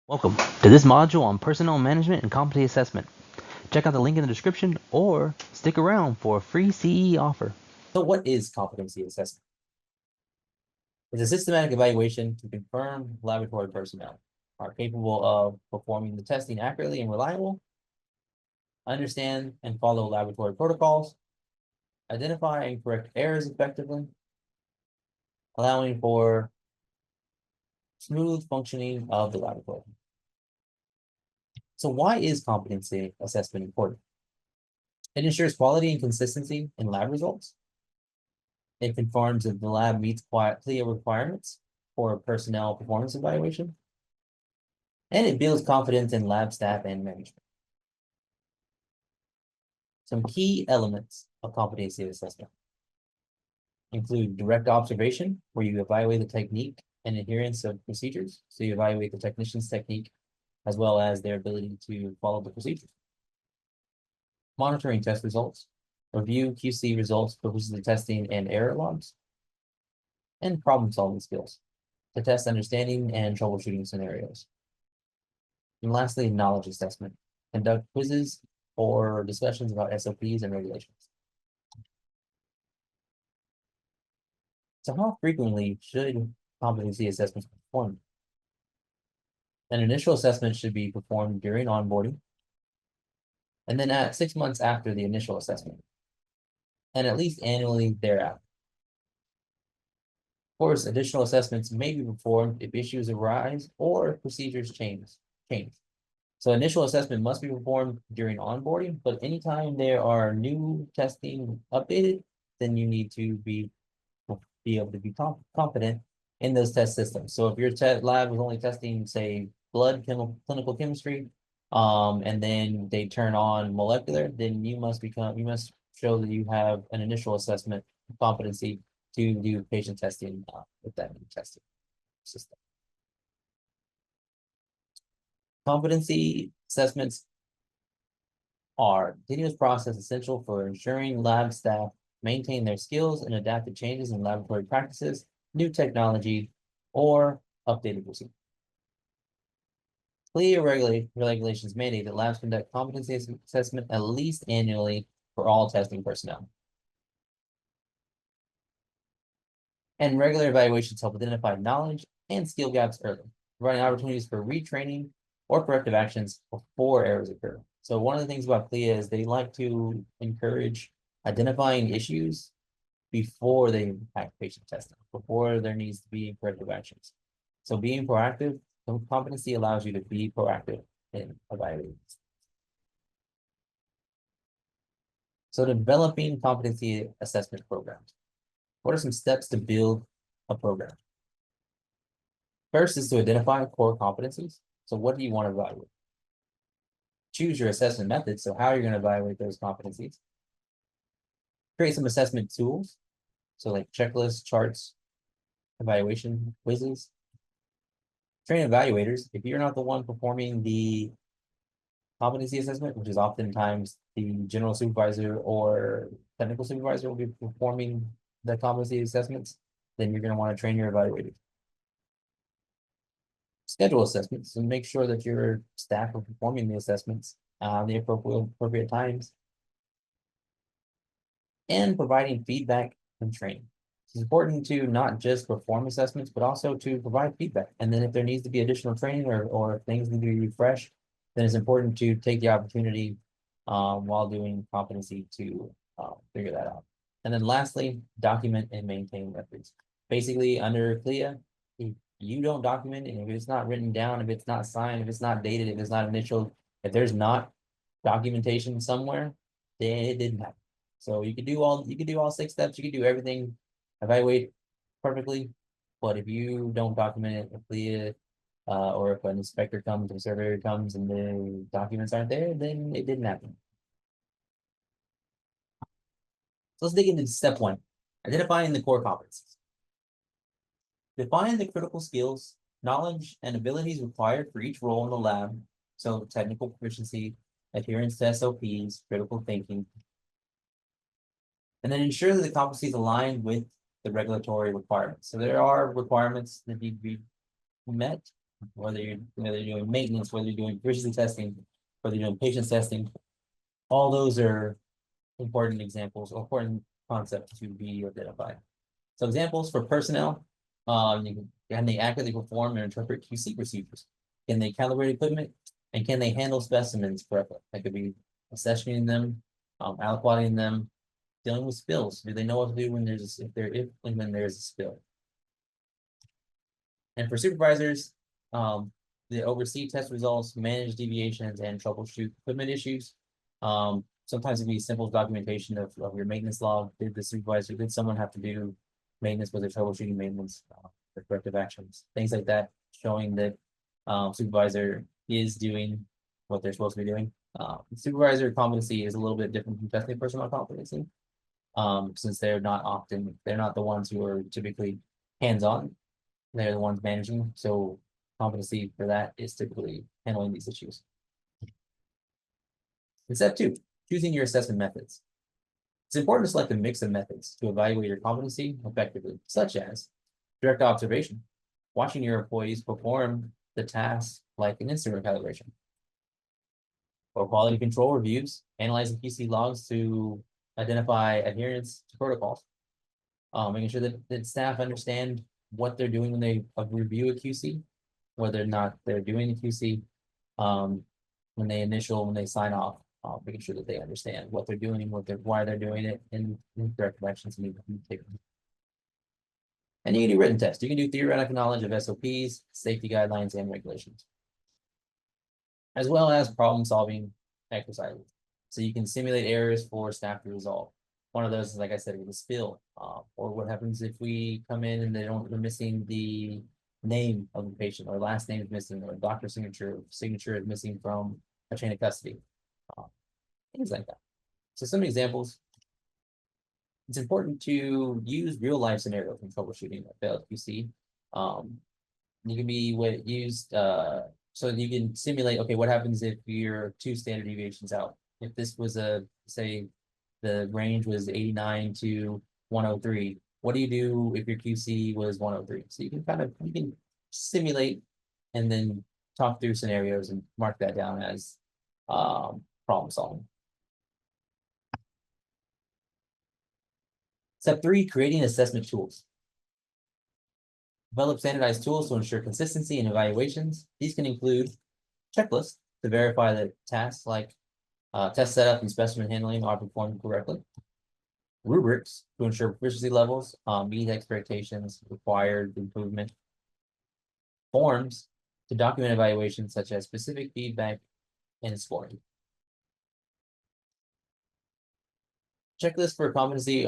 Welcome to this module on personnel management and competency assessment. Check out the link in the description or stick around for a free CE offer. So what is competency assessment? It's a systematic evaluation to confirm laboratory personnel are capable of performing the testing accurately and reliable, understand and follow laboratory protocols, identify and correct errors effectively, allowing for smooth functioning of the laboratory. So why is competency assessment important? It ensures quality and consistency in lab results. It confirms that the lab meets CLIA requirements for personnel performance evaluation. And it builds confidence in lab staff and management. Some key elements of competency assessment include direct observation, where you evaluate the technique and adherence of procedures. So you evaluate the technician's technique as well as their ability to follow the procedures. Monitoring test results, review QC results for the testing and error logs, and problem-solving skills to test understanding and troubleshooting scenarios. And lastly, knowledge assessment. Conduct quizzes or discussions about SOPs and regulations. So how frequently should competency assessments be performed? An initial assessment should be performed during onboarding, and then at 6 months after the initial assessment, and at least annually thereafter. Of course, additional assessments may be performed if issues arise or if procedures change. So initial assessment must be performed during onboarding, but anytime there are new testing updated, then you need to be able to be competent in those test systems. So if your lab is only testing, say, blood clinical chemistry, and then they turn on molecular, then you must show that you have an initial assessment competency to do patient testing with that new testing system. Competency assessments are a continuous process essential for ensuring lab staff maintain their skills and adapt to changes in laboratory practices, new technology, or updated procedures. CLIA regulations mandate that labs conduct competency assessment at least annually for all testing personnel. And regular evaluations help identify knowledge and skill gaps early, providing opportunities for retraining or corrective actions before errors occur. So one of the things about CLIA is they like to encourage identifying issues before they impact patient testing, before there needs to be corrective actions. So being proactive, competency allows you to be proactive in evaluating. So developing competency assessment programs. What are some steps to build a program? First is to identify core competencies. So what do you want to evaluate? Choose your assessment method. So how are you going to evaluate those competencies? Create some assessment tools. So like checklists, charts, evaluation quizzes. Train evaluators. If you're not the one performing the competency assessment, which is oftentimes the general supervisor or technical supervisor will be performing the competency assessments, then you're going to want to train your evaluators. Schedule assessments and make sure that your staff are performing the assessments the appropriate times. And providing feedback and training. It's important to not just perform assessments, but also to provide feedback. And then if there needs to be additional training or if things need to be refreshed, then it's important to take the opportunity while doing competency to figure that out. And then lastly, document and maintain records. Basically, under CLIA, if you don't document, and if it's not written down, if it's not signed, if it's not dated, if it's not initialed, if there's not documentation somewhere, then it didn't happen. So you can do all 6 steps, you can do everything, evaluate perfectly, but if you don't document it, if CLIA or if an inspector comes or surveyor comes and the documents aren't there, then it didn't happen. So let's dig into step 1, identifying the core competencies. Define the critical skills, knowledge, and abilities required for each role in the lab. So technical proficiency, adherence to SOPs, critical thinking. And then ensure that the competencies align with the regulatory requirements. So there are requirements that need to be met, whether you're doing maintenance, whether you're doing proficiency testing, whether you're doing patience testing, all those are important examples, or important concepts to be identified. So examples for personnel, can they accurately perform and interpret QC procedures? Can they calibrate equipment? And can they handle specimens correctly? That could be accessioning them, aliquoting them, dealing with spills. Do they know what to do when there's if and when there's a spill? And for supervisors, they oversee test results, manage deviations, and troubleshoot equipment issues. Sometimes it can be simple documentation of your maintenance log. Did someone have to do maintenance? Was it troubleshooting maintenance, or corrective actions? Things like that, showing that supervisor is doing what they're supposed to be doing. Supervisor competency is a little bit different from testing personnel competency, since they're not the ones who are typically hands-on. They're the ones managing. So competency for that is typically handling these issues. And step 2, choosing your assessment methods. It's important to select a mix of methods to evaluate your competency effectively, such as direct observation, watching your employees perform the tasks like an instrument calibration, or quality control reviews, analyzing QC logs to identify adherence to protocols, making sure that staff understand what they're doing when they review a QC, whether or not they're doing the QC, when they sign off, making sure that they understand what they're doing, why they're doing it, and corrective actions need to be taken. And you can do written tests. You can do theoretical knowledge of SOPs, safety guidelines, and regulations, as well as problem-solving exercises. So you can simulate errors for staff to resolve. One of those is, like I said, with a spill, or what happens if we come in and they're missing the name of the patient, or last name is missing, or doctor signature is missing from a chain of custody, things like that. So some examples. It's important to use real life scenarios in troubleshooting a failed QC. You can be used so you can simulate, okay, what happens if you're 2 standard deviations out? If this was say the range was 89 to 103, what do you do if your QC was 103? So you can simulate and then talk through scenarios and mark that down as problem solving. Step 3, creating assessment tools. Develop standardized tools to ensure consistency in evaluations. These can include checklists to verify that tasks like test setup and specimen handling are performed correctly. Rubrics to ensure proficiency levels meet expectations, required improvement. Forms to document evaluations such as specific feedback and scoring. Checklist for competency,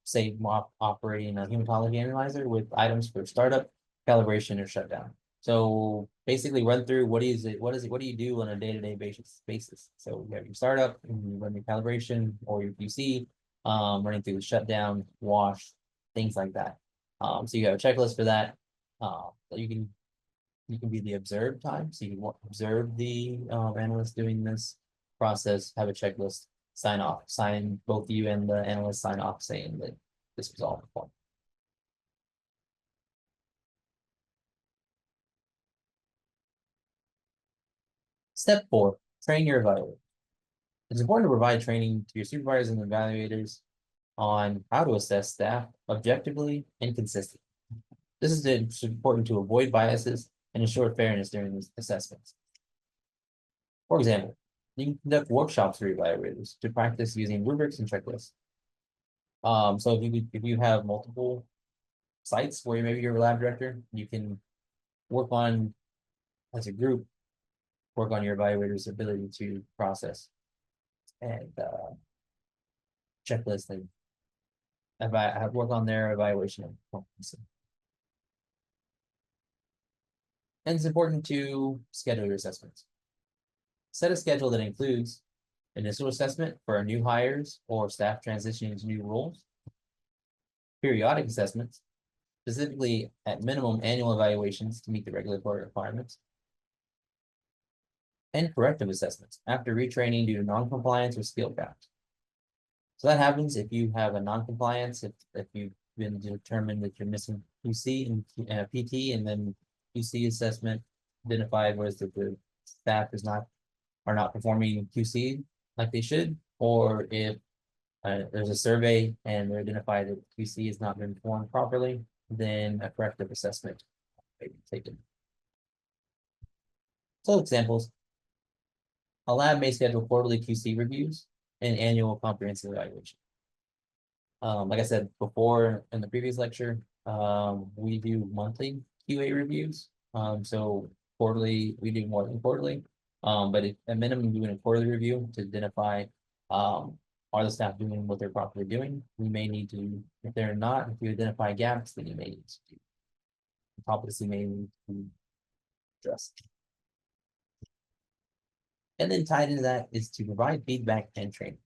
say operating a hematology analyzer with items for startup, calibration, or shutdown. So basically run through what do you do on a day-to-day basis. So you have your startup, and you run your calibration or your QC, running through the shutdown, wash, things like that. So you have a checklist for that. You can be the observed time. So you can observe the analyst doing this process, have a checklist, both you and the analyst sign off saying that this was all performed. Step 4, train your evaluator. It's important to provide training to your supervisors and evaluators on how to assess staff objectively and consistently. This is important to avoid biases and ensure fairness during these assessments. For example, you can conduct workshops for your evaluators to practice using rubrics and checklists. So if you have multiple sites where maybe you're a lab director, you can work on, as a group, work on your evaluator's ability to process and checklist and work on their evaluation of competency. And it's important to schedule your assessments. Set a schedule that includes initial assessment for our new hires or staff transitioning to new roles, periodic assessments, specifically at minimum annual evaluations to meet the regulatory requirements, and corrective assessments after retraining due to non-compliance or skill gaps. So that happens if you have a non-compliance, if you've been determined that you're missing QC and PT, and then QC assessment, identified was that the staff are not performing QC like they should, or if there's a survey and they're identified that QC has not been performed properly, then a corrective assessment may be taken. So examples: a lab may schedule quarterly QC reviews and annual comprehensive evaluation. Like I said before in the previous lecture, we do monthly QA reviews. So quarterly, we do more than quarterly. But at minimum, doing a quarterly review to identify are the staff doing what they're properly doing. We may need to, if they're not, if you identify gaps, then you may need to do competency may need to address. And then tied into that is to provide feedback and training.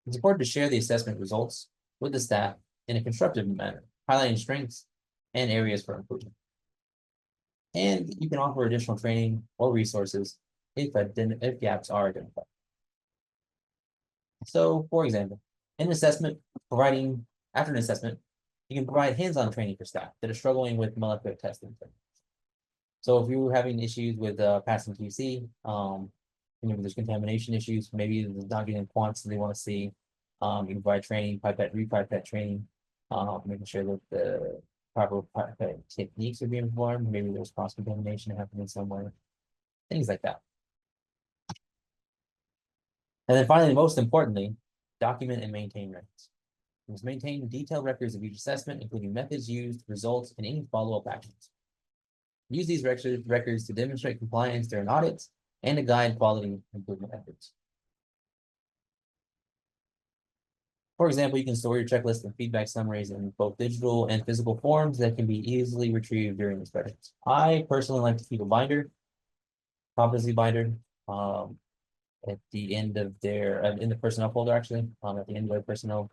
It's important to share the assessment results with the staff in a constructive manner, highlighting strengths and areas for improvement. And you can offer additional training or resources if gaps are identified. So, for example, after an assessment, you can provide hands-on training for staff that are struggling with molecular testing. So if you're having issues with passing QC, there's contamination issues, maybe there's not getting quants that they want to see, you can provide training, pipette, repipette training, making sure that the proper pipette techniques are being performed, maybe there's cross-contamination happening somewhere, things like that. And then finally, most importantly, document and maintain records. You must maintain detailed records of each assessment, including methods used, results, and any follow-up actions. Use these records to demonstrate compliance during audits and to guide quality improvement efforts. For example, you can store your checklist and feedback summaries in both digital and physical forms that can be easily retrieved during inspections. I personally like to keep a binder, competency binder, at the end of in the personnel folder, actually, at the end of their personnel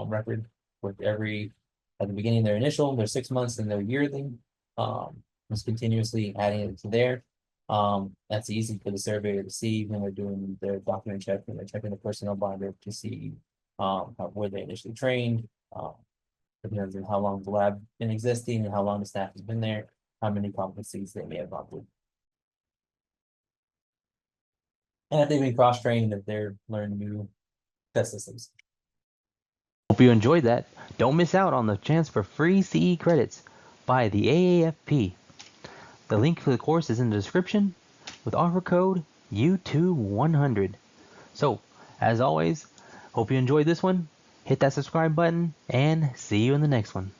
record, with at the beginning of their initial, their 6 months, and their yearly, just continuously adding it to there. That's easy for the surveyor to see when they're doing their document check, when they're checking the personnel binder to see where they initially trained, depends on how long the lab been existing and how long the staff has been there, how many competencies they may have gone through. And if they've been cross-trained, if they're learning new test systems. Hope you enjoyed that. Don't miss out on the chance for free CE credits by the AAFP. The link for the course is in the description with offer code U2100. So, as always, hope you enjoyed this one. Hit that subscribe button and see you in the next one.